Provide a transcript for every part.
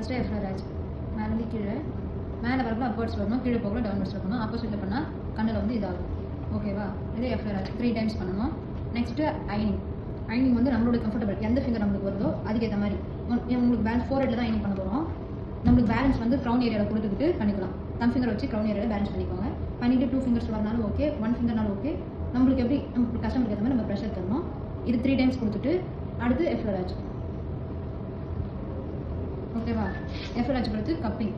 First எஃப்லராஜ் மேலேருந்து கீழே மேலே வரப்போ அப்வர்ட்ஸ் வரணும், கீழே போகல டவுன்வர்ட்ஸ் இருக்கணும். ஆப்போசிட்டில் பண்ணால் கண்ணில் வந்து இதாகும். ஓகேவா? இது எஃப்லராஜ் 3 டைம்ஸ் பண்ணணும். நெக்ஸ்ட்டு ஐனிங். ஐனிங் வந்து நம்மளோட கம்ஃபர்டபுள் எந்த ஃபிங்கர் நம்மளுக்கு வருதோ அதுக்கேற்ற மாதிரி உங்களுக்கு பேலன்ஸ் 4 ஹெட்டில் தான் ஐனிங் பண்ண போகிறோம். நம்மளுக்கு பேலன்ஸ் வந்து க்ரௌன் ஏரியாவில் கொடுத்துக்கிட்டு பண்ணிக்கலாம். தம் ஃபிங்கர் வச்சு க்ரௌன் ஏரியாவில் பேலன்ஸ் பண்ணிக்கோங்க. பண்ணிவிட்டு 2 ஃபிங்கர்ஸ் வரனாலும் ஓகே, 1 ஃபிங்கர்னாலும் ஓகே. நம்மளுக்கு எப்படி நமக்கு கஸ்டமருக்கு ஏற்ற மாதிரி நம்ம ப்ரெஷர் தரணும். இது 3 டைம்ஸ் கொடுத்துட்டு அடுத்து எஃப்லராஜ். ஓகேவா? எஃப்லராஜ் கொடுத்து கப்பிங்.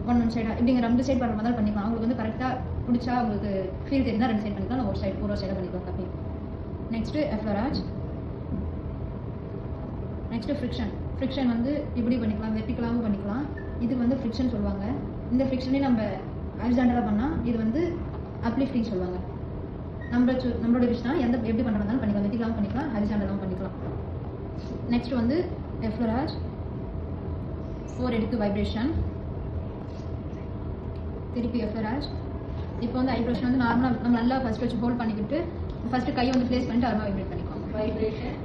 ஒன் சைடாக இப்படிங்க 2 சைடு பண்ணுற மாதிரி பண்ணிக்கலாம். அவங்களுக்கு வந்து கரெக்டாக பிடிச்சா உங்களுக்கு ஃபீல் தெரியுதா 2 சைடு பண்ணிக்கலாம். நான் ஒரு சைடாக பண்ணிக்கலாம் cupping. Next effleurage. Next friction. Friction வந்து இப்படி பண்ணிக்கலாம், வெர்டிக்கலாகவும் பண்ணிக்கலாம். இது வந்து ஃப்ரிக்ஷன் சொல்லுவாங்க. இந்த ஃப்ரிக்ஷனே நம்ம ஹரிசாண்டலாக பண்ணால் இது வந்து அப்லிஃப்டிங் சொல்லுவாங்க. நம்மளோட விஷயம் எப்படி பண்ணுறதாலும் பண்ணிக்கலாம். வெர்டிக்கலாகவும் பண்ணிக்கலாம், ஹரிசாண்டலாகவும் பண்ணிக்கலாம். நெக்ஸ்ட் வந்து எஃப்லராஜ் 4 எடுத்து வைப்ரேஷன். திருப்பி எஃப்லராஜ். இப்போ வந்து ஐப்ரோஷன் வந்து நார்மலாக நம்ம நல்லா ஃபஸ்ட் வச்சு ஹோல்ட் பண்ணிக்கிட்டு ஃபஸ்ட்டு கையை வந்து ப்ளேஸ் பண்ணிட்டு அப்புறமா வைப்ரேட் பண்ணிக்கலாம். வைப்ரேஷன்.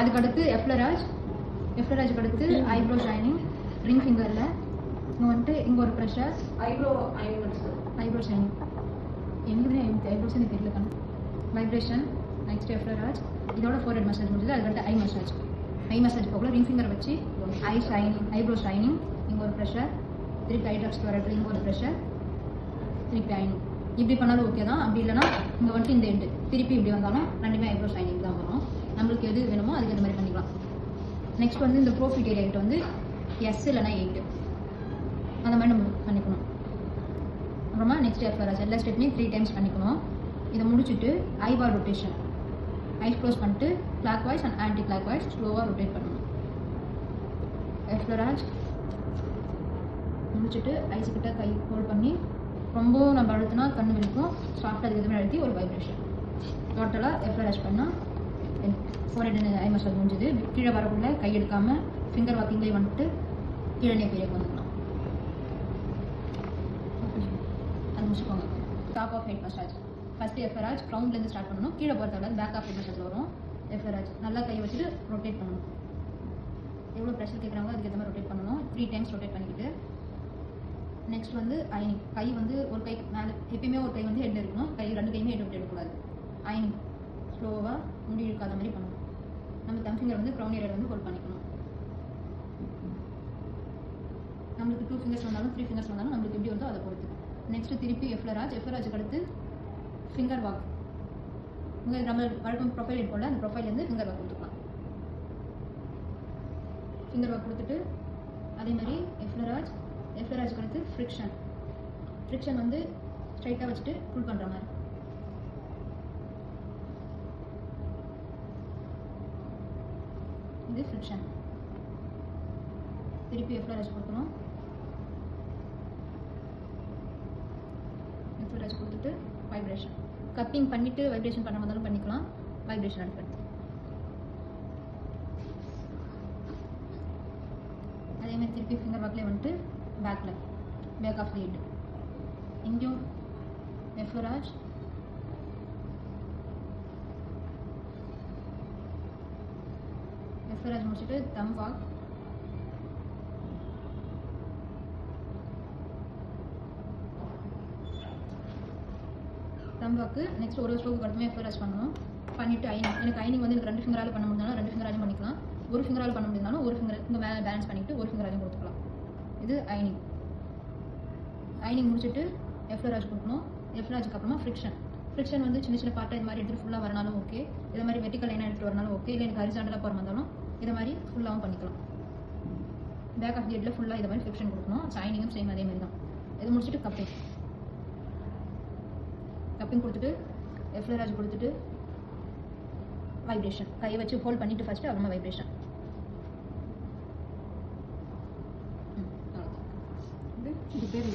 அதுக்கடுத்து எஃப்லராஜ். எஃப்லராஜுக்கு அடுத்து ஐப்ரோ ஷைனிங். ரிங் ஃபிங்கரில் இங்கே வந்துட்டு இங்கே ஒரு ப்ரெஷர். ஐப்ரோ ஷைனிங் எங்கே ஐப்ரோஸ் எனக்கு தெரியல பண்ண. வைப்ரேஷன். நெக்ஸ்ட் எஃப்லராஜ். இதோட 4 ஹெட் மசாஜ் முடிஞ்சது. அதுக்கடுத்து ஐ மசாஜ். ஐ மசாஜ் போகல ரிங் ஃபிங்கர் வச்சு ஐ ஷைனிங், ஐப்ரோ ஷைனிங், இங்கே ஒரு ப்ரெஷர். திருப்பி ஐ ட்ராப்ஸ்க்கு வர இடத்துல இங்கே ஒரு ப்ரெஷர். திருப்பி ஐனிங். இப்படி பண்ணாலும் ஓகே தான். அப்படி இல்லைனா இங்கே வந்துட்டு இந்த எண்டு திருப்பி இப்படி வந்தாலும் ரெண்டுமே ஐப்ரோ ஷைனிங் தான் வரும். நம்மளுக்கு எது வேணுமோ அதுக்கு இந்த மாதிரி பண்ணிக்கலாம். நெக்ஸ்ட் வந்து இந்த ப்ரோஃபிட் ஏரியா வந்து எஸ் இல்லைனா 8 அந்த மாதிரி நம்ம பண்ணிக்கணும். அப்புறமா நெக்ஸ்ட் எஃப்லராஜ் எல்லா ஸ்டெப்லையும் 3 டைம்ஸ் பண்ணிக்கணும். இதை முடிச்சுட்டு ஐபால் ரொட்டேஷன். ஐஸ் க்ளோஸ் பண்ணிட்டு clockwise and anticlockwise ஸ்லோவாக ரொட்டேட் பண்ணணும். எஃப்லராஜ் முடிச்சுட்டு ஐஸுக்கிட்ட கை ஹோல்ட் பண்ணி ரொம்ப நம்ம அழுத்தினா கண்ணு வலிக்கும். சாஃப்டாக அதுக்கு எதுவுமே அழுத்தி ஒரு வைப்ரேஷன். டோட்டலாக எஃப்லராஜ் பண்ணால் 4 ஹெட் ஐ மசாஜ் முடிஞ்சுது. கீழே வரக்குள்ள கை எடுக்காமல் ஃபிங்கர் வாக்கிங்லேயே வந்துட்டு கீழே பீரியட் வந்துக்கலாம். அது முடிச்சுக்கோங்க. Top of head massage. First effleurage க்ரௌண்ட்லேருந்து ஸ்டார்ட் பண்ணணும். கீழே போகிறதால பேக் ஆஃப் ஹெட் மசாஜ் வரும். எஃப்லராஜ் நல்லா கையை வச்சுட்டு ரொட்டேட் பண்ணணும். எவ்வளோ ப்ரெஷர் கேட்குறாங்களோ அதுக்கேற்ற மாதிரி ரொட்டேட் பண்ணணும். 3 டைம்ஸ் ரொட்டேட் பண்ணிக்கிட்டு நெக்ஸ்ட் வந்து ஐனிங். கை வந்து ஒரு கை மேலே எப்பயுமே ஒரு கை வந்து ஹெட்டில் இருக்கணும். கை 2 கையுமே ஹெட் விட்டு எடுக்கக்கூடாது. ஐனிங் ஸ்லோவாக முடி இழுக்காத மாதிரி பண்ணணும். நம்ம தம் ஃபிங்கர் வந்து க்ரௌன் ஏரியா வந்து ஹோல்ட் பண்ணிக்கணும். நம்மளுக்கு 2 ஃபிங்கர்ஸ் வந்தாலும் 3 ஃபிங்கர்ஸ் வந்தாலும் நம்மளுக்கு எப்படி வருதோ அதை பொறுத்து. நெக்ஸ்ட்டு திருப்பி எஃப்லராஜ். எஃப்லராஜுக்கு அடுத்து ஃபிங்கர் வாக். இங்கே நம்ம வழக்கம் ப்ரொஃபைல் போல் அந்த ப்ரொஃபைல்லேருந்து ஃபிங்கர் வாக் கொடுத்துக்கலாம். ஃபிங்கர் வாக் கொடுத்துட்டு அதே மாதிரி எஃப்லராஜ். எஃப்லராஜுக்கு அடுத்து ஃப்ரிக்ஷன். ஃப்ரிக்ஷன் வந்து ஸ்ட்ரைட்டாக வச்சுட்டு புல் பண்ணுற மாதிரி. இது ஃப்ரிக்ஷன். திருப்பி எஃப்லராஜ் கொடுக்கணும். எஃப்லராஜ் கொடுத்துட்டு வைப்ரேஷன். கப்பிங் பண்ணிவிட்டு வைப்ரேஷன் பண்ண மாதிரிலும் பண்ணிக்கலாம். வைப்ரேஷன் அடுத்து அதேமாதிரி திருப்பி ஃபிங்கர் வாக்லேயே வந்துட்டு பேக்கில் பேக் ஆஃப் தி ஹெட். இங்கேயும் எஃப்லராஜ். எஃப்லராஜ் முடிச்சுட்டு தம் வாக். தம் வாக்கு. நெக்ஸ்ட் ஒரு ஸ்ட்ரோக்கு அடுத்துமே எஃப்லராஜ் பண்ணணும். பண்ணிவிட்டு ஐனிங். எனக்கு ஐனிங் வந்து எனக்கு 2 ஃபிங்கரால் பண்ண முடிஞ்சாலும் 2 ஃபிங்கராலையும் பண்ணிக்கலாம். ஒரு ஃபிங்கரால் பண்ண முடிஞ்சாலும் ஒரு ஃபிங்கர் இங்கே மேலே பேலன்ஸ் பண்ணிவிட்டு ஒரு ஃபிங்கராலையும் கொடுத்துக்கலாம். இது ஐனிங். ஐனிங் முடிச்சுட்டு எஃப்லராஜ் கொடுக்கணும். எஃப்லராஜுக்கு அப்புறமா ஃப்ரிக்ஷன். ஃப்ரிக்ஷன் வந்து சின்ன சின்ன பார்ட்டாக இது மாதிரி எடுத்துகிட்டு ஃபுல்லாக வரனாலும் ஓகே. இது மாதிரி வெர்டிக்கல் லைனாக எடுத்துகிட்டு வரனாலும் ஓகே. இல்லை எனக்கு ஹரிசாண்டலாக போகிற இருந்தாலும் இதை மாதிரி ஃபுல்லாகவும் பண்ணிக்கலாம். பேக் ஆஃப் தி ஹெட்டில் ஃபுல்லாக இதை மாதிரி ஃப்ரிக்ஷன் கொடுக்கணும். ஐனிங்கும் சேம் அதே மாதிரி தான். இது முடிச்சுட்டு கப்பிங். கப்பிங் கொடுத்துட்டு எஃப்லராஜ் கொடுத்துட்டு வைப்ரேஷன். கையை வச்சு ஹோல்ட் பண்ணிவிட்டு ஃபஸ்ட்டு அப்புறமா வைப்ரேஷன். இது பேர்